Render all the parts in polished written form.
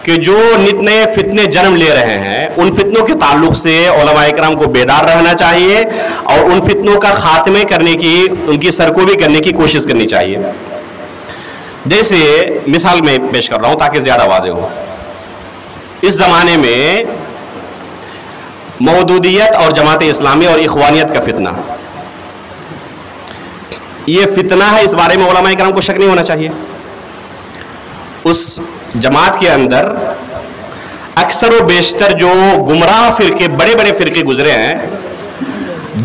کہ جو نت نئے فتنے جنم لے رہے ہیں ان فتنوں کے تعلق سے علماء کرام کو بیدار رہنا چاہیے اور ان فتنوں کا خاتمے کرنے کی، ان کی سرکوبی کرنے کی کوشش کرنی چاہیے. جیسے مثال میں پیش کر رہا ہوں تاکہ زیادہ واضح ہو. اس زمانے میں مودودیت اور جماعت اسلامی اور اخوانیت کا فتنہ، یہ فتنہ ہے، اس بارے میں علماء کرام کو شک نہیں ہونا چاہیے. اس جماعت کے اندر اکثر و بیشتر جو گمراہ فرقے، بڑے بڑے فرقے گزرے ہیں،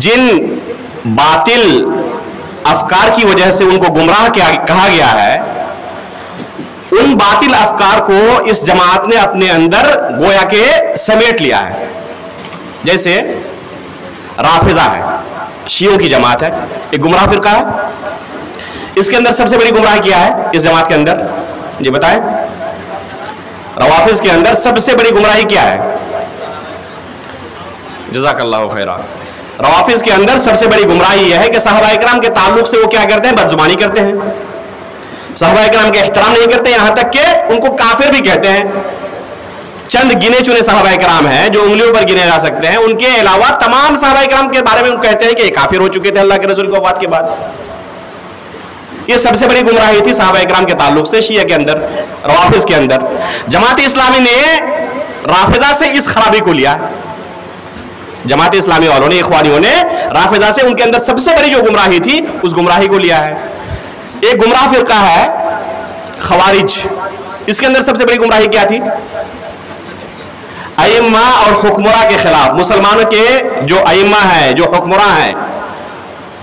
جن باطل افکار کی وجہ سے ان کو گمراہ کہا گیا ہے، ان باطل افکار کو اس جماعت نے اپنے اندر گویا کہ سمیٹ لیا ہے. جیسے رافضہ ہے، شیعوں کی جماعت ہے، ایک گمراہ فرقہ ہے. اس کے اندر سب سے بڑی گمراہی کیا ہے اس جماعت کے اندر؟ جی بتائیں. روافض کے اندر سب سے بڑی گمراہی کیا ہے؟ جزاک اللہ خیرہ. روافض کے اندر سب سے بڑی گمراہی یہ ہے کہ صحابہ اکرام کے تعلق سے وہ کیا کرتے ہیں؟ بدزبانی کرتے ہیں، صحابہ اکرام کے احترام نہیں کرتے، یہاں تک کہ ان کو کافر بھی کہتے ہیں. چند گنے چنے صحابہ اکرام ہیں جو انگلیوں پر گنے جا سکتے ہیں، ان کے علاوہ تمام صحابہ اکرام کے بارے میں وہ کہتے ہیں کہ یہ کافر ہو چکے تھے اللہ کے رسول کی وفات کے بعد. یہ سب سے بڑی گمراہی تھی صحابہ اکرام کے تعلق سے شیعہ کے اندر، روافض کے اندر. جماعت اسلامی نے رافضہ سے اس خرابی کو لیا. جماعت اسلامی والوں نے، اخوانیوں نے رافضہ سے ان کے اندر سب سے بڑی جو گمراہی تھی اس گمراہی کو لیا ہے. ایک گمراہ فرقہ ہے خوارج. اس کے اندر سب سے بڑی گمراہی کیا تھی؟ ائمہ اور حکمراں کے خلاف. مسلمانوں کے جو ائمہ ہیں، جو حکمراں ہیں،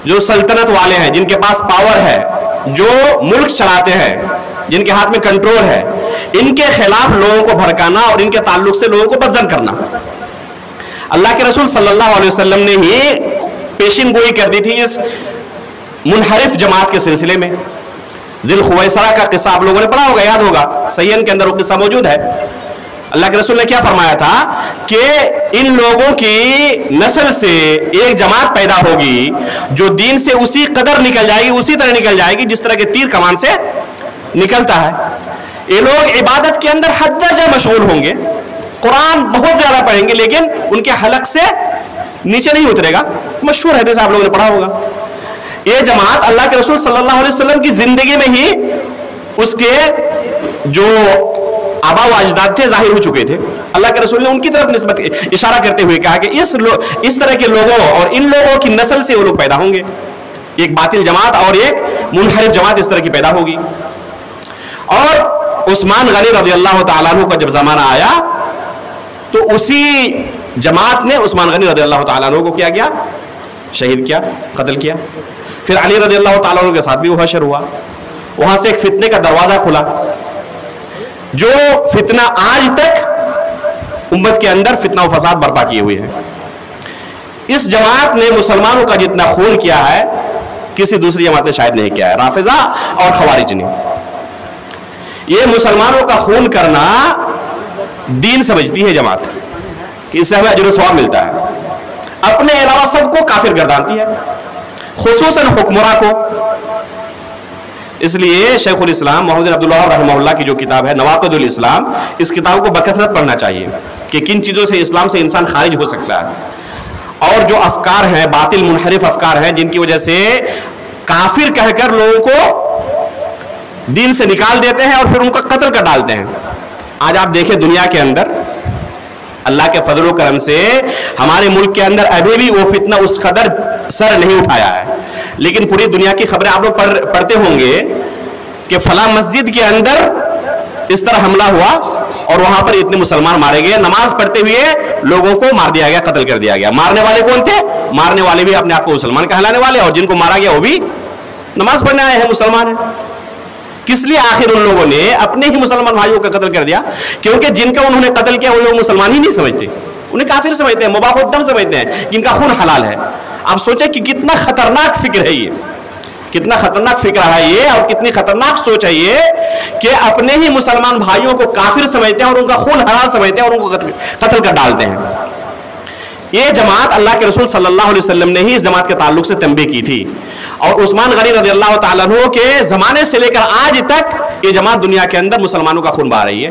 جو سلطنت والے ہیں، جن کے پاس پاور ہے، جو ملک چلاتے ہیں، جن کے ہاتھ میں کنٹرول ہے، ان کے خلاف لوگوں کو بھڑکانا اور ان کے تعلق سے لوگوں کو بدظن کرنا. اللہ کے رسول صلی اللہ علیہ وسلم نے ہی پیشین گوئی کر دی تھی اس منحرف جماعت کے سلسلے میں. ذی الخویسرہ کا قصہ آپ لوگوں نے پڑھا ہوگا، یاد ہوگا، صحیحین کے اندر وہ قصہ موجود ہے. اللہ کے رسول نے کیا فرمایا تھا کہ ان لوگوں کی نسل سے ایک جماعت پیدا ہوگی جو دین سے اسی قدر نکل جائے گی، اسی طرح نکل جائے گی جس طرح کہ تیر کمان سے نکلتا ہے. یہ لوگ عبادت کے اندر حد درجہ مشغول ہوں گے، قرآن بہت زیادہ پڑھیں گے، لیکن ان کے حلق سے نیچے نہیں اترے گا. مشہور حدیث آپ لوگوں نے پڑھا ہوگا. یہ جماعت اللہ کے رسول صلی اللہ علیہ وسلم کی زندگی میں ہی اس کے جو آبا و اجداد تھے ظاہر ہو چکے تھے. اللہ کے رسول نے ان کی طرف نسبت اشارہ کرتے ہوئے کہا کہ اس طرح کے لوگوں اور ان لوگوں کی نسل سے وہ لوگ پیدا ہوں گے. ایک باطل جماعت اور ایک منحرف جماعت اس طرح کی پیدا ہوگی. اور عثمان غنی رضی اللہ تعالیٰ عنہ کا جب زمانہ آیا تو اسی جماعت نے عثمان غنی رضی اللہ تعالیٰ عنہ کو کیا کیا؟ شہید کیا، قتل کیا. پھر علی رضی اللہ تعالیٰ عنہ کے ساتھ بھی وہ حشر ہوا. وہاں سے ایک فتنے کا دروازہ کھلا، جو فتنہ آج تک امت کے اندر فتنہ و فساد برپا کیے ہوئے ہیں. اس جماعت نے مسلمانوں کا جتنا خون کیا ہے کسی دوسری جماعت نے شاید نہیں کیا ہے. رافضہ اور خوارج نے. یہ مسلمانوں کا خون کرنا دین سمجھتی ہے جماعت کہ اس سے ہمیں اجر و ثواب ملتا ہے. اپنے علاوہ سب کو کافر گردانتی ہے، خصوصاً حکمراں کو. اس لیے شیخ الاسلام محمد بن عبد الوہاب رحمہ اللہ کی جو کتاب ہے نواقض الاسلام، اس کتاب کو بکثرت پڑھنا چاہیے کہ کن چیزوں سے اسلام سے انسان خارج ہو سکتا ہے، اور جو افکار ہیں، باطل منحرف افکار ہیں جن کی وجہ سے کافر کہہ کر لوگوں کو دین سے نکال دیتے ہیں اور پھر ان کا قتل کر ڈالتے ہیں. آج آپ دیکھیں دنیا کے اندر اللہ کے فضل و کرم سے ہمارے ملک کے اندر ابھی بھی وہ فتنہ اس قدر سر نہیں اٹھایا ہے، لیکن پوری دنیا کی خبریں آپ لوگ پڑھتے ہوں گے کہ فلاں مسجد کے اندر اس طرح حملہ ہوا اور وہاں پر اتنے مسلمان مارے گئے، نماز پڑھتے ہوئے لوگوں کو مار دیا گیا، قتل کر دیا گیا. مارنے والے کون تھے؟ مارنے والے بھی اپنے آپ کو مسلمان کہلانے والے، اور جن کو مارا گیا وہ بھی نماز پڑھنے آئے ہیں، مسلمان ہیں. کس لیے آخر ان لوگوں نے اپنے ہی مسلمان بھائیوں کا قتل کر دیا؟ کیونکہ جن کا انہوں نے قتل کیا وہ لوگ مسلمان ہی نہیں سمجھتے، انہیں کافر سمجھتے ہیں، مباح الدم سمجھتے ہیں، جن کا خون حلال ہے. آپ سوچیں کہ کتنا خطرناک فکر ہے یہ، کتنا خطرناک فکر ہے یہ، اور کتنی خطرناک سوچ ہے یہ کہ اپنے ہی مسلمان بھائیوں کو کافر سمجھتے ہیں اور ان کا خون حلال سمجھتے ہیں اور ان کو قتل کر ڈالتے ہیں. یہ جماعت اللہ کے رسول صلی اللہ علیہ وسلم نے ہی اس جماعت کے تعلق سے تنبیہ کی تھی، اور عثمان غنی رضی اللہ تعالیٰ عنہ کے زمانے سے لے کر آج تک یہ جماعت دنیا کے اندر مسلمانوں کا خون بہا رہی ہے.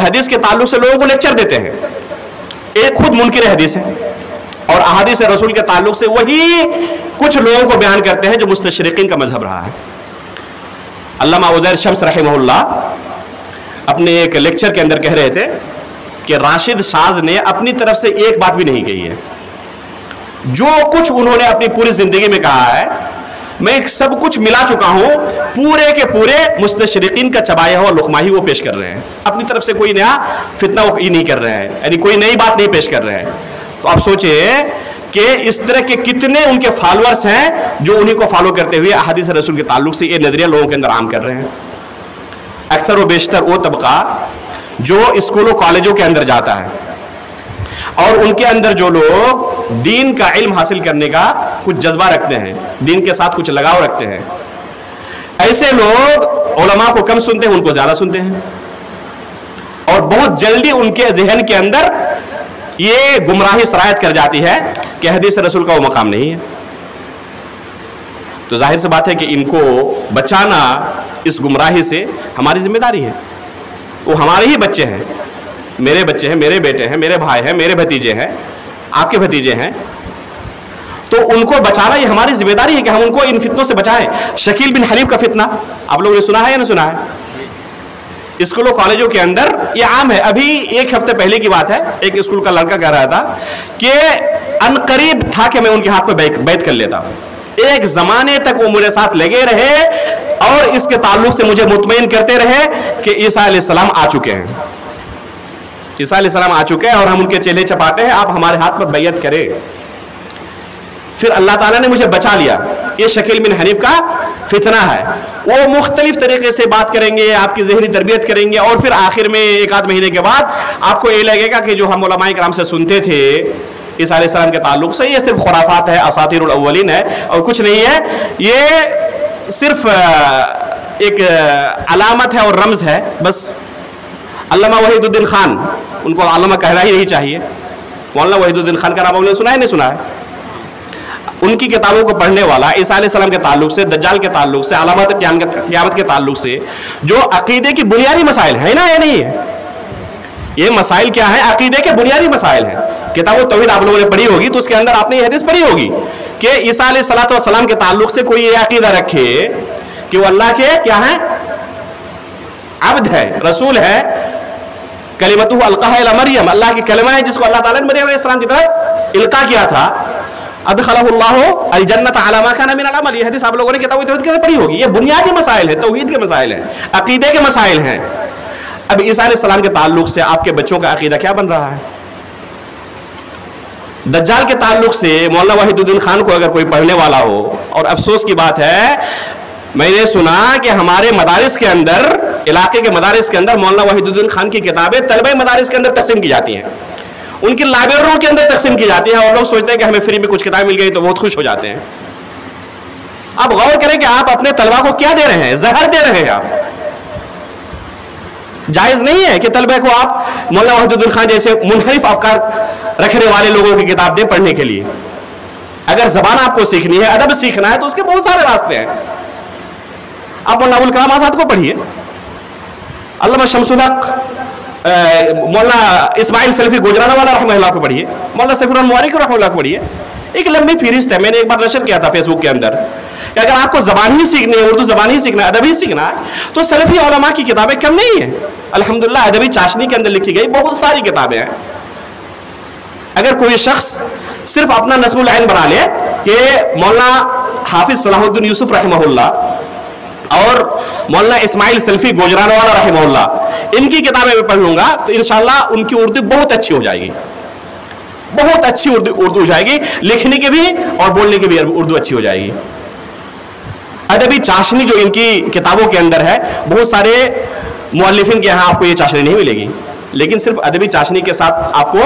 حدیث کے تعلق سے لوگوں کو لیکچر دیتے ہیں. ایک خود منکر حدیث ہے اور احادیث رسول کے تعلق سے وہی کچھ لوگوں کو بیان کرتے ہیں جو مستشرقین کا مذہب رہا ہے. علامہ عزیر شمس رحمہ اللہ اپنے ایک لیکچر کے اندر کہہ رہے تھے کہ راشد شاذ نے اپنی طرف سے ایک بات بھی نہیں کہی ہے. جو کچھ انہوں نے اپنی پوری زندگی میں کہا ہے میں سب کچھ ملا چکا ہوں, پورے کے پورے مستشرقین کا چبایا ہوا لقمہ ہی وہ پیش کر رہے ہیں. اپنی طرف سے کوئی نیا فتنہ وہ نہیں کر رہے ہیں, یعنی کوئی نئی بات نہیں پیش کر رہے ہیں. تو آپ سوچیں کہ اس طرح کے کتنے ان کے فالورز ہیں جو انہی کو فالو کرتے ہوئے احادیث رسول کے تعلق سے یہ نظریہ لوگوں کے اندر عام کر رہے ہیں. اکثر و بیشتر وہ طبقہ جو اسکولوں کالجوں کے اندر جاتا ہے اور ان کے اندر جو لوگ دین کا علم حاصل کرنے کا کچھ جذبہ رکھتے ہیں, دین کے ساتھ کچھ لگاؤ رکھتے ہیں, ایسے لوگ علماء کو کم سنتے ہیں, ان کو زیادہ سنتے ہیں اور بہت جلدی ان کے ذہن کے اندر یہ گمراہی سرایت کر جاتی ہے کہ حدیث رسول کا وہ مقام نہیں ہے. تو ظاہر سی بات ہے کہ ان کو بچانا اس گمراہی سے ہماری ذمہ داری ہے. وہ ہمارے ہی بچے ہیں, میرے بچے ہیں, میرے بیٹے ہیں, میرے بھائی ہیں, میرے بھتیجے ہیں, آپ کے بھتیجے ہیں. تو ان کو بچانا یہ ہماری ذمہ داری ہے کہ ہم ان کو ان فتنوں سے بچائیں. شکیل بن حلیب کا فتنہ آپ لوگوں نے سنا ہے یا نہیں سنا ہے؟ اسکولوں کالجوں کے اندر یہ عام ہے. ابھی ایک ہفتے پہلے کی بات ہے, ایک اسکول کا لڑکا کہہ رہا تھا کہ ان قریب تھا کہ میں ان کے ہاتھ پہ بیعت کر لیتا. ایک زمانے تک وہ میرے ساتھ لگے رہے اور اس کے تعلق سے مجھے مطمئن کرتے رہے کہ عیسیٰ علیہ السلام آ چکے ہیں, عیسیٰ علیہ السلام آ چکے ہیں اور ہم ان کے چہلے چپاتے ہیں, آپ ہمارے ہاتھ پر بیعت کریں. پھر اللہ تعالیٰ نے مجھے بچا لیا. یہ شکیل بن حنیف کا فتنہ ہے. وہ مختلف طریقے سے بات کریں گے, آپ کی ذہنی تربیت کریں گے اور پھر آخر میں ایک آدھ مہینے کے بعد آپ کو یہ لگے گا کہ جو ہم علماء کرام سے سنتے تھے عیسیٰ علیہ السلام کے تعلق سے یہ صرف خرافات ہے, اساطیر الاولین ہے اور کچھ نہیں ہے, یہ صرف ایک علامت ہے اور رمز ہے بس. علامہ وحید الدین خان, ان کو علامہ کہنا ہی نہیں چاہیے. مولانا وحید الدین خان کا نام آپ نے سنا ہے نہیں سنا ہے؟ ان کی کتابوں کو پڑھنے والا عیسیٰ علیہ السلام کے تعلق سے, دجال کے تعلق سے, علامات قیامت کے تعلق سے جو عقیدے کی بنیادی مسائل ہیں نا, یہ نہیں ہے, یہ مسائل کیا ہیں؟ عقیدے کے بنیادی مسائل ہیں. کتاب التوحید آپ لوگوں نے پڑھی ہوگی تو اس کے اندر آپ نے یہ حدیث پڑھی ہوگی کہ عیسیٰ علیہ السلام کے تعلق سے کوئی یہ عقیدہ رکھے کہ وہ اللہ کے کیا ہیں؟ عبد ہے, رسول ہے. کلمتہ القاها الی مریم, اللہ کی کلمہ ہے جس کو اللہ تعالیٰ نے مریم علیہ السلام کی طرف القا کیا تھا. ادخلہ اللہ الجنت علی ما کان من العمل. یہ حدیث آپ لوگوں نے کتاب التوحید کے اندر پڑھی ہوگی. یہ بنیادی مسائل ہیں, توحید کے مسائل ہیں, عقیدے کے مسائل ہیں. اب عیسیٰ علیہ السلام کے تعلق سے آپ کے بچوں کا عقیدہ کیا بن رہا ہے؟ دجال کے تعلق سے مولانا وحید الدین خان کو اگر کوئی پڑھنے والا ہو, اور افسوس کی بات ہے میں نے سنا کہ ہمارے مدارس کے اندر, علاقے کے مدارس کے اندر مولانا وحید الدین خان کی کتابیں طلبہ مدارس کے اندر تقسیم کی جاتی ہیں, ان کی لائبریریوں کے اندر تقسیم کی جاتی ہیں اور لوگ سوچتے ہیں کہ ہمیں فری میں کچھ کتاب مل گئی تو بہت خوش ہو جاتے ہیں. آپ غور کریں کہ آپ اپنے طلبہ کو کیا دے رہے ہیں؟ زہر دے رہے ہیں آپ. جائز نہیں ہے کہ طلبہ کو آپ مولانا وحید الدین خان جیسے منحرف افکار رکھنے والے لوگوں کی کتاب دیں پڑھنے کے لیے. اگر زبان آپ کو سیکھنی ہے, ادب سیکھنا ہے تو اس کے بہت سارے راستے ہیں. آپ مولانا ابوالکلام آزاد کو پڑھیے, علامہ شمس الحق, مولانا اسماعیل سلفی گوجرانہ والا رحمہ اللہ کو پڑھیے, مولانا سیف الرحمن مواری کو رحمہ اللہ کو پڑھیے. ایک لمبی فہرست ہے, میں نے ایک بار نشر کیا تھا فیس بک کے اندر کہ اگر آپ کو زبان ہی سیکھنی ہے, اردو زبان ہی سیکھنا ہے, ادب ہی سیکھنا ہے تو سلفی علماء کی کتابیں کم نہیں ہیں. الحمدللہ ادبی چاشنی کے اندر لکھی گئی بہت ساری کتابیں ہیں. اگر کوئی شخص صرف اپنا نصب العین بنا لے کہ مولانا حافظ صلاح الدین یوسف رحمہ اللہ اور مولانا اسماعیل سلفی گوجرانہ والا رحمہ اللہ, ان کی کتابیں میں پڑھ لوں گا تو انشاءاللہ ان کی اردو بہت اچھی ہو جائے گی, بہت اچھی اردو ہو جائے گی, لکھنے کی بھی اور بولنے کی بھی اردو اچھی ہو جائے گی. ادبی چاشنی جو ان کی کتابوں کے اندر ہے, بہت سارے مؤلفین کے یہاں آپ کو یہ چاشنی نہیں ملے گی, لیکن صرف ادبی چاشنی کے ساتھ آپ کو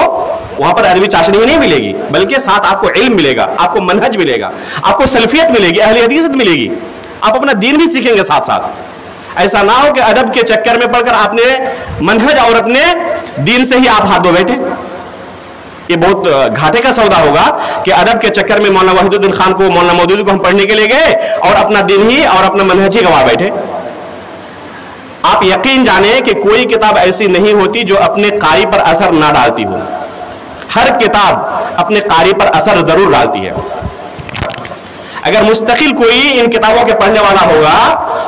وہاں پر ادبی چاشنی ہی نہیں ملے گی, بلکہ ساتھ آپ کو علم ملے گا, آپ کو منہج ملے گا, آپ کو سلفیت ملے گی, اہل حدیثت ملے گی, آپ اپنا دین بھی سیکھیں گے ساتھ ساتھ. ایسا نہ ہو کہ ادب کے چکر میں پڑھ کر آپ نے منہج اور اپنے دین سے ہی آپ ہاتھ دھو بیٹھے. یہ بہت گھاٹے کا سودا ہوگا کہ ادب کے چکر میں مولانا وحید الدین خان کو, مولانا مودودی کو ہم پڑھنے کے لیے گئے اور اپنا دین ہی اور اپنا منہج ہی گوا بیٹھے. آپ یقین جانیں کہ کوئی کتاب ایسی نہیں ہوتی جو اپنے قاری پر اثر نہ ڈالتی ہو. ہر کتاب اپنے قاری پر اثر ضرور ڈالتی ہے. اگر مستقل کوئی ان کتابوں کے پڑھنے والا ہوگا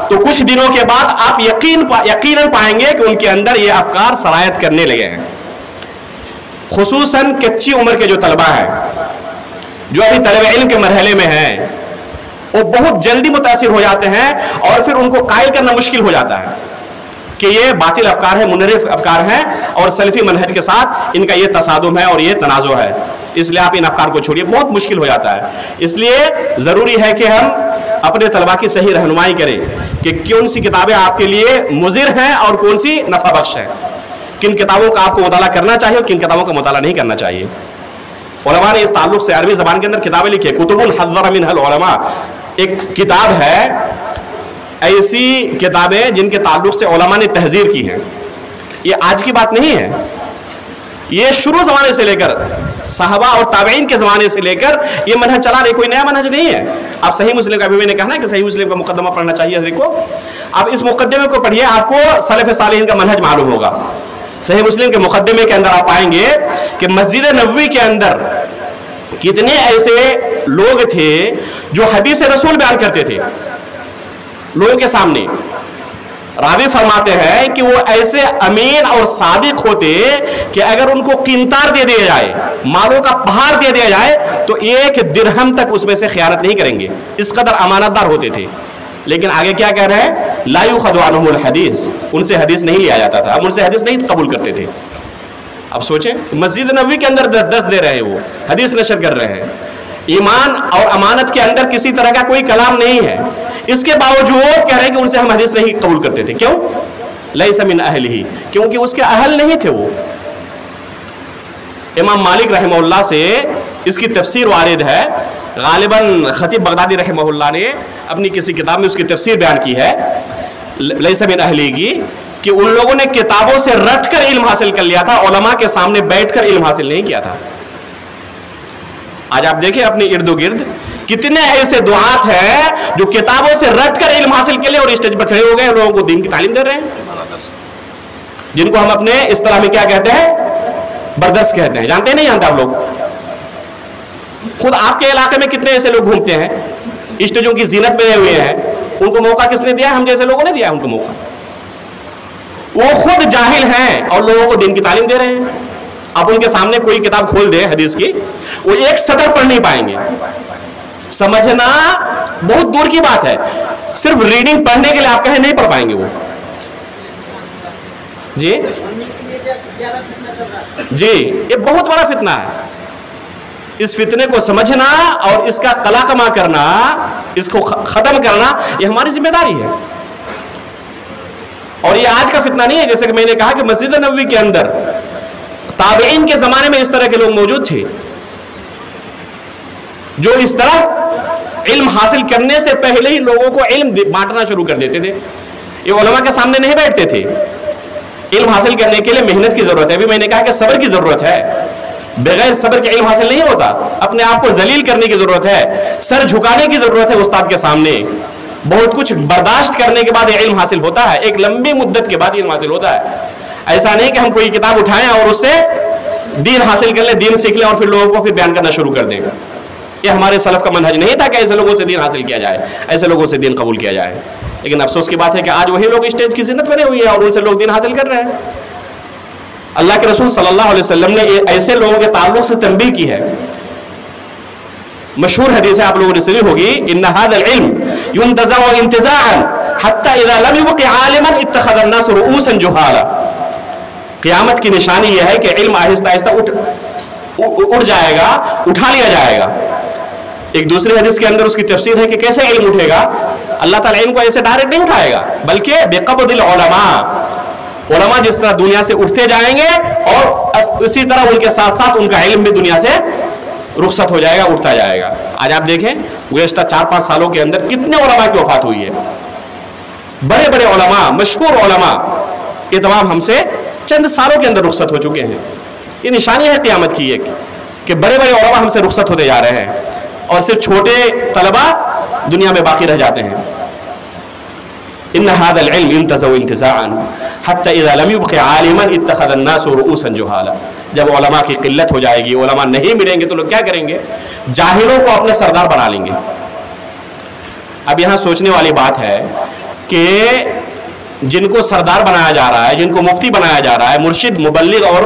تو کچھ دنوں کے بعد آپ یقیناً پائیں گے کہ ان کے اندر یہ افکار سرایت کرنے لگے ہیں. خصوصاً کچی عمر کے جو طلبہ ہیں، جو ابھی طالب علم کے مرحلے میں ہیں، وہ بہت جلدی متاثر ہو جاتے ہیں اور پھر ان کو قائل کرنا مشکل ہو جاتا ہے کہ یہ باطل افکار ہیں، منحرف افکار ہیں اور سلفی منہج کے ساتھ ان کا یہ تصادم ہے اور یہ تنازع ہے، اس لیے آپ ان افکار کو چھوڑیے. بہت مشکل ہو جاتا ہے. اس لیے ضروری ہے کہ ہم اپنے طلباء کی صحیح رہنمائی کریں کہ کون سی کتابیں آپ کے لیے مضر ہیں اور کون سی نفع بخش ہیں، کن کتابوں کا آپ کو مطالعہ کرنا چاہیے اور کن کتابوں کا مطالعہ نہیں کرنا چاہیے. علماء نے اس تعلق سے عربی زبان کے اندر کتابیں لکھی ہیں. کتب حذر منها العلماء ایک کتاب ہے، ایسی کتابیں جن کے تعلق سے علماء نے تحذیر کی ہے. یہ آج کی بات نہیں ہے، یہ شروع زمانے سے لے کر صحابہ اور تابعین کے زمانے سے لے کر یہ منہج چلا رہے، کوئی نیا منہج نہیں ہے. آپ صحیح مسلم کا، ابھی میں نے کہا نا کہ صحیح مسلم کا مقدمہ پڑھنا چاہیے حضرت کو. آپ اس مقدمے کو پڑھیے، آپ کو سلف صالحین کا منہج معلوم ہوگا. صحیح مسلم کے مقدمے کے اندر آپ پائیں گے کہ مسجد نبوی کے اندر کتنے ایسے لوگ تھے جو حدیث رسول بیان کرتے تھے لوگوں کے سامنے. راوی فرماتے ہیں کہ وہ ایسے امین اور صادق ہوتے کہ اگر ان کو قنطار دے دیا جائے، مالوں کا پہاڑ دے دیا جائے، تو ایک درہم تک اس میں سے خیانت نہیں کریں گے. اس قدر امانت دار ہوتے تھے. لیکن آگے کیا کہہ رہے ہیں؟ لا یؤخذ عنہم الحدیث، ان سے حدیث نہیں لیا جاتا تھا، اب ان سے حدیث نہیں قبول کرتے تھے. اب سوچیں، مسجد نبوی کے اندر دس دے رہے ہیں، وہ حدیث نشر کر رہے ہیں. ایمان اور امانت کے اندر کسی طرح کا کوئی کلام نہیں ہے، اس کے باوجود کہہ رہے ہیں کہ ان سے ہم حدیث نہیں قبول کرتے تھے. کیوں؟ لیس من اہلہ، کیونکہ اس کے اہل نہیں تھے وہ. امام مالک رحمہ اللہ سے اس کی تفسیر وارد ہے، غالباً خطیب بغدادی رحمہ اللہ نے اپنی کسی کتاب میں اس کی تفسیر بیان کی ہے لیس من اہلہ کی، کہ ان لوگوں نے کتابوں سے رٹ کر علم حاصل کر لیا تھا، علماء کے سامنے بیٹھ کر علم حاصل نہیں کیا تھا. آج آپ دیکھیں اپنے ارد گرد کتنے ایسے دعات ہیں جو کتابوں سے رٹ کر علم حاصل کے لیے اور اسٹیج پر کھڑے ہو گئے، لوگوں کو دین کی تعلیم دے رہے ہیں، جن کو ہم اپنے اصطلاح میں کیا کہتے ہیں؟ بردرس کہتے ہیں. جانتے ہیں نہیں جانتے آپ لوگ؟ خود آپ کے علاقے میں کتنے ایسے لوگ گھومتے ہیں، اسٹیجوں کی زینت میں ہوئے ہیں، ان کو موقع کس نے دیا؟ ہم جیسے لوگوں نے دیا ان کو موقع. وہ خود جاہل ہیں اور لوگوں کو دین کی تعلیم دے رہے ہیں. آپ ان کے سامنے کوئی کتاب کھول دیں حدیث کی، وہ ایک سطر پڑھ نہیں پائیں گے. سمجھنا بہت دور کی بات ہے، صرف ریڈنگ پڑھنے کے لیے آپ کہیں نہیں پڑھ پائیں گے وہ. جی جی، یہ بہت بڑا فتنہ ہے. اس فتنے کو سمجھنا اور اس کا قلاقمہ کرنا، اس کو ختم کرنا، یہ ہماری ذمہ داری ہے. اور یہ آج کا فتنہ نہیں ہے. جیسے کہ میں نے کہا کہ مسجد نبوی کے اندر تابعین کے زمانے میں اس طرح کے لوگ موجود تھے جو اس طرح علم حاصل کرنے سے پہلے ہی لوگوں کو علم بانٹنا شروع کر دیتے تھے. یہ علماء کے سامنے نہیں بیٹھتے تھے. علم حاصل کرنے کے لیے محنت کی ضرورت ہے. ابھی میں نے کہا کہ صبر کی ضرورت ہے، بغیر صبر کے علم حاصل نہیں ہوتا. اپنے آپ کو ذلیل کرنے کی ضرورت ہے، سر جھکانے کی ضرورت ہے استاد کے سامنے. بہت کچھ برداشت کرنے کے بعد علم حاصل ہوتا ہے، ایک لمبی مدت کے بعد علم حاصل ہوتا ہے. ایسا نہیں کہ ہم کوئی کتاب اٹھائیں اور اس سے دین حاصل کر لیں، دین سیکھ لیں اور پھر لوگوں کو پھر بیان کرنا شروع کر دیں. یہ ہمارے سلف کا منہج نہیں تھا کہ ایسے لوگوں سے دین حاصل کیا جائے، ایسے لوگوں سے دین قبول کیا جائے. لیکن افسوس کی بات ہے کہ آج وہی لوگ اسٹیج کی زینت بنے ہوئی ہیں اور ان سے لوگ دین حاصل کر رہے ہیں. اللہ کے رسول صلی اللہ علیہ وسلم نے ایسے لوگوں کے تعلق سے تنبیہ کی ہے. مشہور حدیث ہے، آپ لوگوں نے سنی ہوگی، ان هذا العلم ينتزع انتزاعا حتى اذا لم يبق عالما اتخذ الناس رؤوسا جهالا. قیامت کی نشانی یہ ہے کہ علم آہستہ آہستہ اٹھ جائے گا، اٹھا لیا جائے گا. ایک دوسرے حدیث کے اندر اس کی تفسیر ہے کہ کیسے علم اٹھے گا. اللہ تعالیٰ علم کو ایسے ڈائریکٹ نہیں اٹھائے گا، بلکہ بقبض العلماء، علماء جس طرح دنیا سے اٹھتے جائیں گے اور اسی طرح ان کے ساتھ ساتھ ان کا علم بھی دنیا سے رخصت ہو جائے گا، اٹھتا جائے گا. آج آپ دیکھیں گزشتہ 4-5 سالوں کے اندر کتنے علماء کی وفات ہوئی ہے. بڑے بڑے علماء، مشہور علماء، یہ تمام ہم سے چند سالوں کے اندر رخصت ہو چکے ہیں. یہ نشانی ہے قیامت کی ایک کہ بڑے بڑے علماء ہم سے رخصت ہوتے جا رہے ہیں اور صرف چھوٹے طلبہ دنیا میں باقی رہ جاتے ہیں. ان هذا العلم ينتزع انتزاعا حتى اذا لم يبق عالما اتخذ الناس رؤوسا جهالا. جب علماء کی قلت ہو جائے گی، علماء نہیں ملیں گے تو لوگ کیا کریں گے؟ جاہلوں کو اپنے سردار بنا لیں گے. اب یہاں سوچنے والی بات ہے کہ جن کو سردار بنایا جا رہا ہے، جن کو مفتی بنایا جا رہا ہے، مرشد، مبلغ اور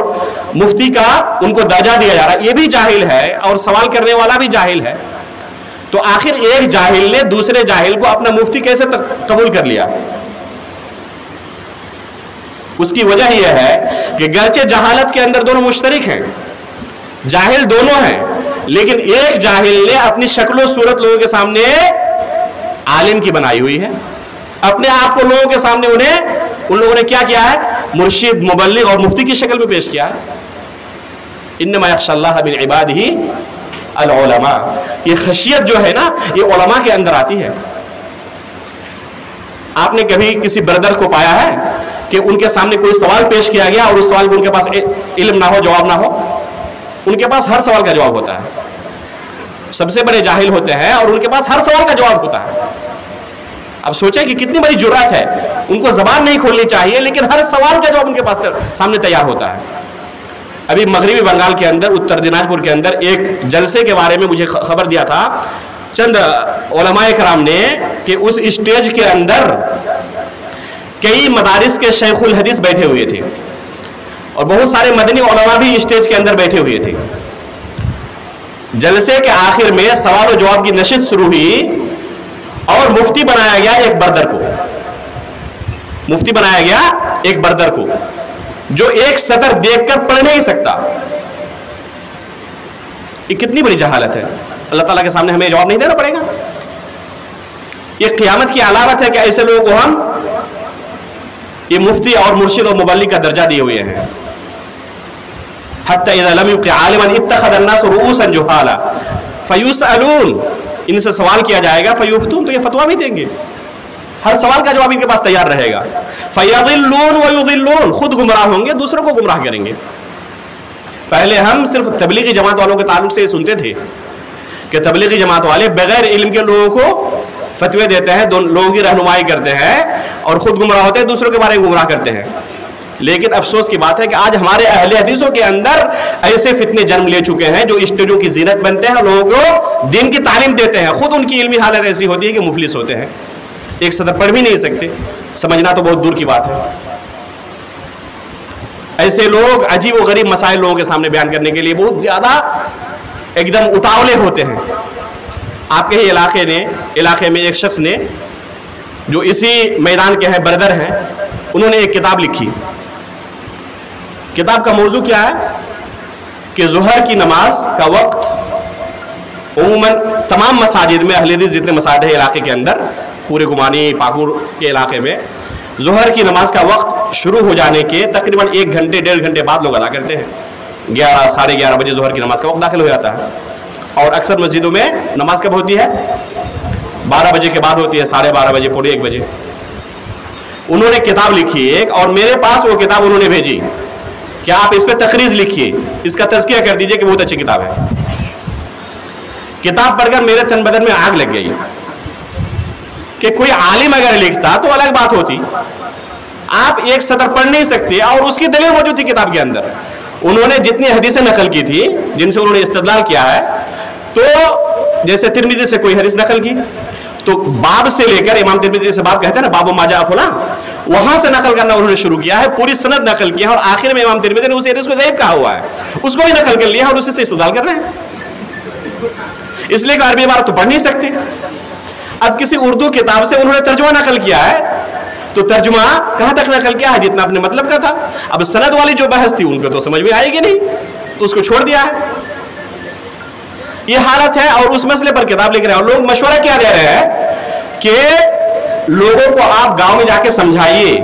مفتی کا ان کو درجہ دیا جا رہا ہے، یہ بھی جاہل ہے اور سوال کرنے والا بھی جاہل ہے. تو آخر ایک جاہل نے دوسرے جاہل کو اپنا مفتی کیسے قبول کر لیا؟ اس کی وجہ یہ ہے کہ گرچہ جہالت کے اندر دونوں مشترک ہیں، جاہل دونوں ہیں، لیکن ایک جاہل نے اپنی شکل و صورت لوگوں کے سامنے عالم کی بنائی ہوئی ہے، اپنے آپ کو لوگوں کے سامنے ان لوگوں نے کیا کیا ہے؟ مرشد، مبلغ اور مفتی کی شکل میں پیش کیا ہے. انما یخشی اللہ من عبادہ العلماء. یہ خشیت جو ہے نا، یہ علماء کے اندر آتی ہے. آپ نے کبھی کسی بردر کو پایا ہے کہ ان کے سامنے کوئی سوال پیش کیا گیا اور اس سوال کو ان کے پاس علم نہ ہو، جواب نہ ہو؟ ان کے پاس ہر سوال کا جواب ہوتا ہے. سب سے بڑے جاہل ہوتے ہیں اور ان کے پاس ہر سوال کا جواب ہوتا ہے. اب سوچیں کہ کتنی بڑی جرات ہے. ان کو زبان نہیں کھولنی چاہیے لیکن ہر سوال کا جواب ان کے پاس سامنے تیار ہوتا ہے. ابھی مغربی بنگال کے اندر، اتر دیناج پور کے اندر ایک جلسے کے بارے میں مجھے خبر دیا تھا چند علماء کرام نے کہ اس اسٹیج کے اندر کئی مدارس کے شیخ الحدیث بیٹھے ہوئے تھے اور بہت سارے مدنی علماء بھی اسٹیج کے اندر بیٹھے ہوئے تھے. جلسے کے آخر میں سوال و جواب کی نشست شروع ہوئی اور مفتی بنایا گیا ایک بردر کو. مفتی بنایا گیا ایک بردر کو جو ایک سطر دیکھ کر پڑھ نہیں سکتا. یہ کتنی بڑی جہالت ہے. اللہ تعالیٰ کے سامنے ہمیں جواب نہیں دینا پڑے گا. یہ قیامت کی علامت ہے کہ ایسے لوگوں کو ہم یہ مفتی اور مرشد اور مبلغ کا درجہ دیے ہوئے ہیں. حتی اذا لم یبق عالما اتخذ الناس رؤوسا جہالا فیسألون. ان سے سوال کیا جائے گا فیفتون، تو یہ فتویٰ بھی دیں گے. ہر سوال کا جواب ان کے پاس تیار رہے گا. فیضلون ویضلون. خود گمراہ ہوں گے، دوسروں کو گمراہ کریں گے. پہلے ہم صرف تبلیغی جماعت والوں کے تعلق سے یہ سنتے تھے کہ تبلیغی جماعت والے بغیر علم کے لوگوں کو فتوے دیتے ہیں، لوگوں کی رہنمائی کرتے ہیں اور خود گمراہ ہوتے ہیں، دوسروں کے بارے میں گمراہ کرتے ہیں. لیکن افسوس کی بات ہے کہ آج ہمارے اہل حدیثوں کے اندر ایسے فتنے جنم لے چکے ہیں جو اسٹیجوں کی زینت بنتے ہیں، لوگوں کو دین کی تعلیم دیتے ہیں، خود ان کی علمی حالت ایسی ہوتی ہے کہ مفلس ہوتے ہیں، ایک صدر پڑھ بھی نہیں سکتے. سمجھنا تو بہت دور کی بات ہے. ایسے لوگ عجیب و غریب مسائل لوگوں کے سامنے بیان کرنے کے لیے بہت زیادہ ایک دم اتاولے ہوتے ہیں. آپ کے ہی علاقے میں ایک شخص نے جو اسی میدان کے ہیں، بردر ہیں، انہوں نے ایک کتاب لکھی. کتاب کا موضوع کیا ہے کہ ظہر کی نماز کا وقت عموماً تمام مساجد میں، اہل حدیث جتنے مساجد ہیں علاقے کے اندر، پورے گمانی پاکور کے علاقے میں، ظہر کی نماز کا وقت شروع ہو جانے کے تقریباً 1 گھنٹے 1.5 گھنٹے بعد لوگ ادا کرتے ہیں. 11 ساڑھے 11 بجے ظہر کی نماز کا وقت داخل ہو جاتا ہے. اور اکثر مسجدوں میں نماز کب ہوتی ہے؟ 12 بجے کے بعد ہوتی ہے، 12:30 بجے، پونے 1 بجے. انہوں نے کتاب لکھی ایک، اور میرے پاس وہ کتاب انہوں نے بھیجی کہ آپ اس پہ تقریض لکھیے، اس کا تذکیہ کر دیجئے کہ بہت اچھی کتاب ہے. کتاب پڑھ کر میرے تن بدن میں آگ لگ گئی کہ کوئی عالم اگر لکھتا تو الگ بات ہوتی. آپ ایک سطر پڑھ نہیں سکتے اور اس کی دلیل موجود تھی کتاب کے اندر. انہوں نے جتنی حدیثیں نقل کی تھی جن سے انہوں نے استدلال کیا ہے، تو جیسے ترمذی سے کوئی حدیث نقل کی تو باب سے لے کر، امام ترمذی سے باب کہتے ہیں نا، باب ما جاء فلاں، وہاں سے نقل کرنا انہوں نے شروع کیا ہے. پوری سند نقل کی ہے اور آخر میں امام ترمذی نے اس حدیث کو ضعیف کہا ہوا ہے، اس کو بھی نقل کر لیا اور اسی سے استدلال کر رہے ہیں. اس لیے کہ عربی عبارت تو پڑھ نہیں سکتے. اب کسی اردو کتاب سے انہوں نے ترجمہ نقل کیا ہے تو ترجمہ کہاں تک نقل کیا ہے؟ جتنا اپنے مطلب کا تھا. اب سند والی جو بحث تھی ان کو تو سمجھ میں آئے گی نہیں، تو اس کو چھوڑ دیا ہے. یہ حالت ہے اور اس مسئلے پر کتاب لکھ رہے ہیں. اور لوگ مشورہ کیا دے رہے ہیں کہ لوگوں کو آپ گاؤں میں جا کے سمجھائیے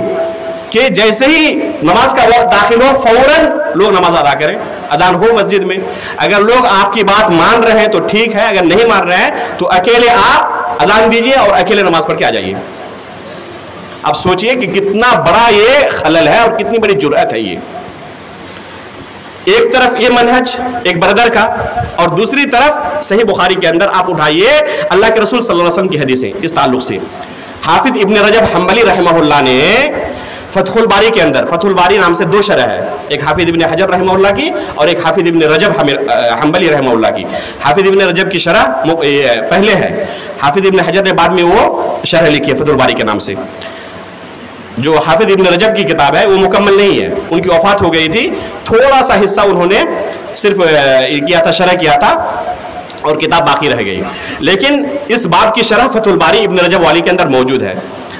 کہ جیسے ہی نماز کا وقت داخل ہو فوراً لوگ نماز ادا کریں، اذان ہو مسجد میں. اگر لوگ آپ کی بات مان رہے ہیں تو ٹھیک ہے، اگر نہیں مان رہے ہیں تو اکیلے آپ اذان دیجئے اور اکیلے نماز پڑھ کے آ جائیے. اب سوچئے کہ کتنا بڑا یہ خلل ہے اور کتنی بڑی جرأت ہے. یہ ایک طرف یہ منہج ایک بردر کا، اور دوسری طرف صحیح بخاری کے اندر آپ اٹھائیے اللہ کے رسول صلی اللہ علیہ وسلم کی حدیثیں اس تعلق سے. حافظ ابن رجب حنبلی رحمہ اللہ نے فتح الباری کے اندر، فتح الباری نام سے 2 شرح ہے، ایک حافظ ابن حجر رحمہ اللہ کی اور ایک حافظ ابن رجب حنبلی رحمہ اللہ کی. حافظ ابن رجب کی شرح پہلے ہے، حافظ ابن حجر نے بعد میں وہ شرح لکھی ہے فتح الباری کے نام سے. جو حافظ ابن رجب کی کتاب ہے وہ مکمل نہیں ہے، ان کی وفات ہو گئی تھی، تھوڑا سا حصہ انہوں نے صرف کیا تھا، شرح کیا تھا، اور کتاب باقی رہ گئی. لیکن اس باب کی شرح فتح الباری ابن رجب والی کے اندر موجود ہے.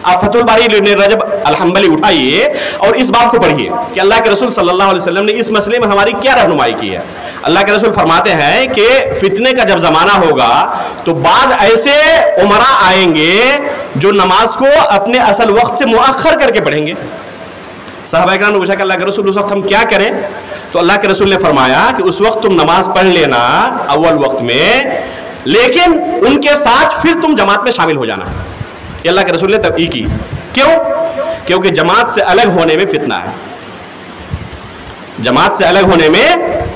آپ فتح الباری ابن رجب الحنبلی اٹھائیے اور اس باب کو پڑھیے کہ اللہ کے رسول صلی اللہ علیہ وسلم نے اس مسئلے میں ہماری کیا رہنمائی کی ہے. اللہ کے رسول فرماتے ہیں کہ فتنے کا جب زمانہ ہوگا تو بعض ایسے عمراء آئیں گے جو نماز کو اپنے اصل وقت سے مؤخر کر کے پڑھیں گے. صحابہ کرام نے پوچھا کہ اللہ کے رسول اس وقت ہم کیا کریں؟ تو اللہ کے رسول نے فرمایا کہ اس وقت تم نماز پڑھ لینا اول وقت میں، لیکن ان کے ساتھ پھر تم جماعت میں شامل ہو جانا. یہ اللہ کے رسول نے تبعیض کی. کیوں؟ کیونکہ جماعت سے الگ ہونے میں فتنہ ہے، جماعت سے الگ ہونے میں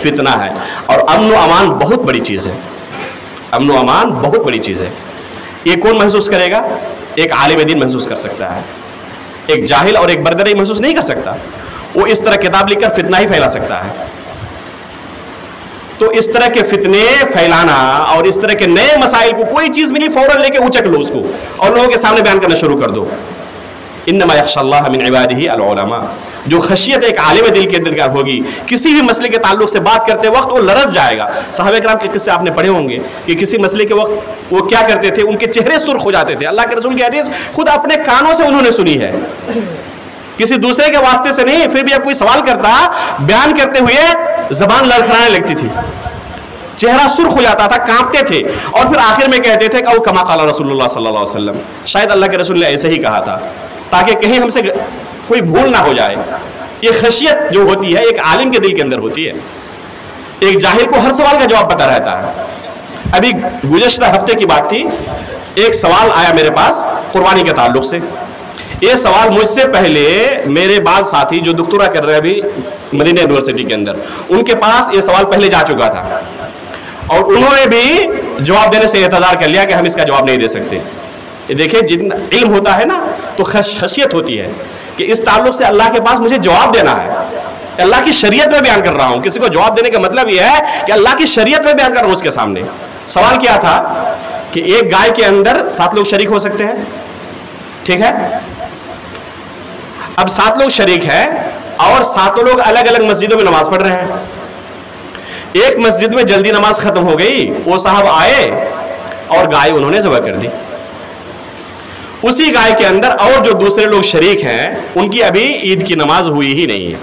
فتنہ ہے. اور امن و امان بہت بڑی چیز ہے، امن و امان بہت بڑی چیز ہے. یہ کون محسوس کرے گا؟ ایک عالم دین محسوس کر سکتا ہے، ایک جاہل اور ایک بردرئی محسوس نہیں کر سکتا. وہ اس طرح کتاب لکھ کر فتنہ ہی پھیلا سکتا ہے. تو اس طرح کے فتنے پھیلانا اور اس طرح کے نئے مسائل کو کوئی چیز ملی فوراً لے کے اچک لو اس کو اور لوگوں کے سامنے بیان کرنا شروع کر دو. انما یخشی اللہ من عبادہ العلماء. جو خشیت ایک عالم دل کے اندر ہوگی، کسی بھی مسئلے کے تعلق سے بات کرتے وقت وہ لرز جائے گا. صحابہ کرام کے قصے آپ نے پڑھے ہوں گے کہ کسی مسئلے کے وقت وہ کیا کرتے تھے، ان کے چہرے سرخ ہو جاتے تھے. اللہ کے رسول کی حدیث خود اپنے کانوں سے انہوں نے سنی ہے، کسی دوسرے کے واسطے سے نہیں. پھر بھی جب کوئی سوال کرتا بیان کرتے ہوئے زبان لڑکھڑانے لگتی تھی، چہرہ سرخ ہو جاتا تھا، کانپتے تھے، اور پھر آخر میں کہتے تھے کہ او کما قال رسول اللہ صلی اللہ علیہ وسلم. شاید اللہ کے رسول نے ایسے ہی کہا تھا تاکہ کہیں ہم سے کوئی بھول نہ ہو جائے. یہ خشیت جو ہوتی ہے ایک عالم کے دل کے اندر ہوتی ہے. ایک جاہل کو ہر سوال کا جواب پتا رہتا ہے. ابھی گزشتہ ہفتے کی بات تھی، ایک سوال آیا میرے پاس قربانی کے تعلق سے. یہ سوال مجھ سے پہلے میرے بعض ساتھی جو دکتورا کر رہے ہیں ابھی مدینہ یونیورسٹی کے اندر، ان کے پاس یہ سوال پہلے جا چکا تھا اور انہوں نے بھی جواب دینے سے اعتذار کر لیا کہ ہم اس کا جواب نہیں دے سکتے. یہ دیکھیں جتنا علم ہوتا ہے نا تو خشیت ہوتی ہے کہ اس تعلق سے اللہ کے پاس مجھے جواب دینا ہے. اللہ کی شریعت میں بیان کر رہا ہوں. کسی کو جواب دینے کا مطلب یہ ہے کہ اللہ کی شریعت میں بیان کر رہا ہوں اس کے سامنے. سوال کیا تھا کہ ایک گائے کے اندر 7 لوگ شریک ہو سکتے ہیں، ٹھیک ہے؟ اب 7 لوگ شریک ہیں اور 7 لوگ الگ الگ مسجدوں میں نماز پڑھ رہے ہیں. ایک مسجد میں جلدی نماز ختم ہو گئی، وہ صاحب آئے اور گائے انہوں نے ذبح کر دی. اسی گائے کے اندر اور جو دوسرے لوگ شریک ہیں ان کی ابھی عید کی نماز ہوئی ہی نہیں ہے،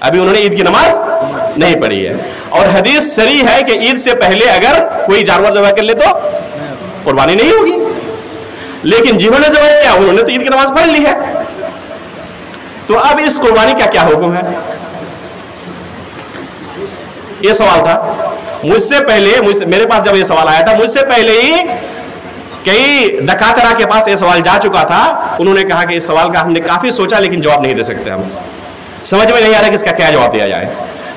ابھی انہوں نے عید کی نماز نہیں پڑھی ہے. اور حدیث صریح ہے کہ عید سے پہلے اگر کوئی جانور ذبح کر لے تو قربانی نہیں ہوگی. لیکن جنہوں نے ذبح کیا انہوں نے تو عید کی نماز پڑھ لی ہے. تو اب اس قربانی کا کیا حکم ہے؟ یہ سوال تھا مجھ سے پہلے. میرے پاس جب یہ سوال آیا تھا مجھ سے پہلے ہی کئی دکاترہ کے پاس یہ سوال جا چکا تھا. انہوں نے کہا کہ اس سوال کا ہم نے کافی سوچا لیکن جواب نہیں دے سکتے، ہم سمجھ میں نہیں آ رہا کہ اس کا کیا جواب دیا جائے.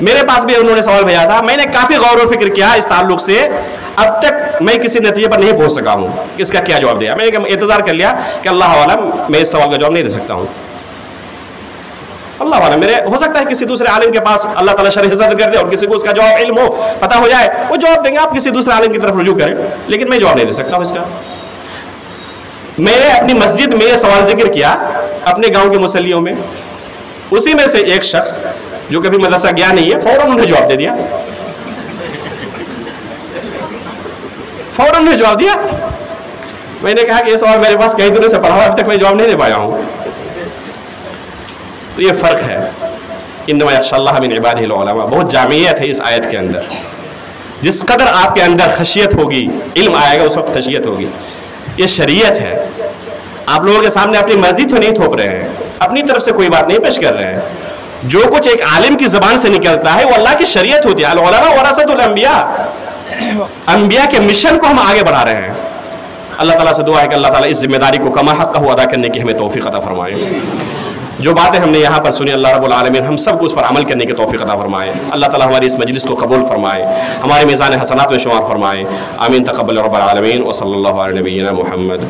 میرے پاس بھی انہوں نے سوال بھیجا تھا، میں نے کافی غور و فکر کیا اس تعلق سے، اب تک میں کسی نتیجے پر نہیں پہنچ سکا ہوں کہ اس کا کیا جواب دیا. میں نے اعتذار کر لیا کہ اللہ عالم میں اس سوال کا جواب نہیں دے سکتا ہوں. اللہ عالم، میرے ہو سکتا ہے کسی دوسرے عالم کے پاس اللہ تعالیٰ شرح صدر کر دے اور کسی کو اس کا جواب علم ہو، پتہ ہو جائے، وہ جواب دیں گے، آپ کسی دوسرے عالم کی طرف رجوع کریں. لیکن میں جواب نہیں دے سکتا ہوں اس کا. میں نے اپنی مسجد میں یہ سوال ذکر کیا اپنے گاؤں کے مصلیوں میں، اسی میں سے ایک شخص جو کبھی مدرسہ گیا نہیں ہے فوراً انہیں جواب دے دیا، فوراً انہیں جواب دیا. میں نے کہا کہ یہ سوال میرے پاس کئی دنوں سے پڑھا ہوا، اب تک میں جواب نہیں دے پایا ہوں. تو یہ فرق ہے. انما یخشی اللہ من عبادہ العلماء. بہت جامعیت ہے اس آیت کے اندر. جس قدر آپ کے اندر خشیت ہوگی، علم آئے گا، اس وقت خشیت ہوگی. یہ شریعت ہے. آپ لوگوں کے سامنے اپنی مرضی تو نہیں تھوپ رہے ہیں، اپنی طرف سے کوئی بات نہیں پیش کر رہے ہیں. جو کچھ ایک عالم کی زبان سے نکلتا ہے وہ اللہ کی شریعت ہوتی ہے. العلماء ورثۃ الانبیاء. انبیاء کے مشن کو ہم آگے بڑھا رہے ہیں. اللہ تعالیٰ سے دعا ہے کہ اللہ تعالیٰ اس ذمہ داری کو کما حق ادا کرنے کی ہمیں توفیق عطا فرمائے. جو باتیں ہم نے یہاں پر سنی اللہ رب العالمین ہم سب کو اس پر عمل کرنے کی توفیق عطا فرمائے. اللہ تعالیٰ ہماری اس مجلس کو قبول فرمائے، ہمارے میزان حسنات میں شمار فرمائے. آمین. تقبل رب العالمین. وصلی اللہ علی نبینا محمد.